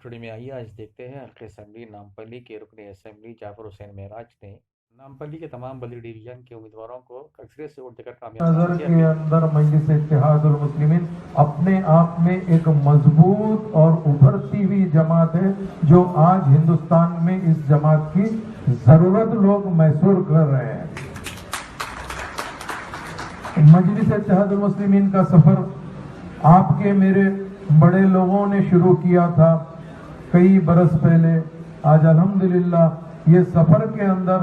Studio में आइए आज देखते हैं हल्के असम्बली नामपल्ली के रुकने असम्बली जाफर हुसैन महराज ने नामपल्ली के तमाम बदली डिवीजन के उम्मीदवारों को अक्सरियत से वोट देकर कामयाब नजर के अंदर मजलिस इत्तेहादुल मुस्लिमीन अपने आप में एक मजबूत और उभरती हुई जमात है जो आज हिंदुस्तान में इस जमात की जरूरत लोग महसूस कर रहे हैं। मजलिस इत्तेहादुल मुस्लिमीन का सफर आपके मेरे बड़े लोगों ने शुरू किया था कई बरस पहले। आज अल्हम्दुलिल्लाह ये सफर के अंदर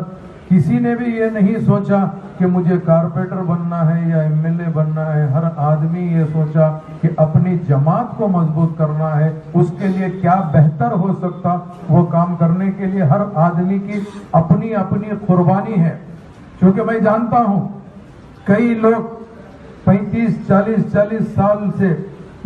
किसी ने भी ये नहीं सोचा कि मुझे कारपोरेटर बनना है या एमएलए बनना है। हर आदमी ये सोचा कि अपनी जमात को मजबूत करना है, उसके लिए क्या बेहतर हो सकता वो काम करने के लिए हर आदमी की अपनी अपनी कुर्बानी है। क्योंकि मैं जानता हूं कई लोग 35-40 साल से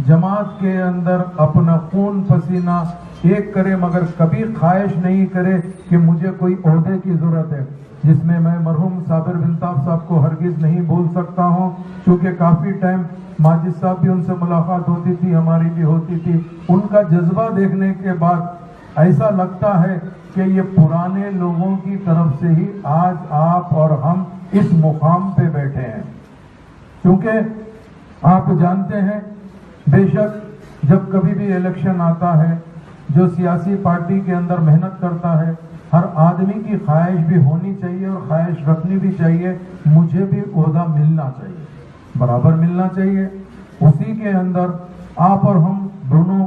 जमात के अंदर अपना खून पसीना एक करे मगर कभी ख्वाहिश नहीं करे कि मुझे कोई ओहदे की जरूरत है, जिसमें मैं मरहूम साबिर बिल्ताफ साहब को हरगिज नहीं भूल सकता हूं। क्योंकि काफी टाइम माजिद साहब भी उनसे मुलाकात होती थी, हमारी भी होती थी। उनका जज्बा देखने के बाद ऐसा लगता है कि ये पुराने लोगों की तरफ से ही आज आप और हम इस मुकाम पे बैठे हैं। क्योंकि आप जानते हैं बेशक जब कभी भी इलेक्शन आता है, जो सियासी पार्टी के अंदर मेहनत करता है, हर आदमी की ख्वाहिश भी होनी चाहिए और ख्वाहिश रखनी भी चाहिए, मुझे भी ओहदा मिलना चाहिए, बराबर मिलना चाहिए। उसी के अंदर आप और हम दोनों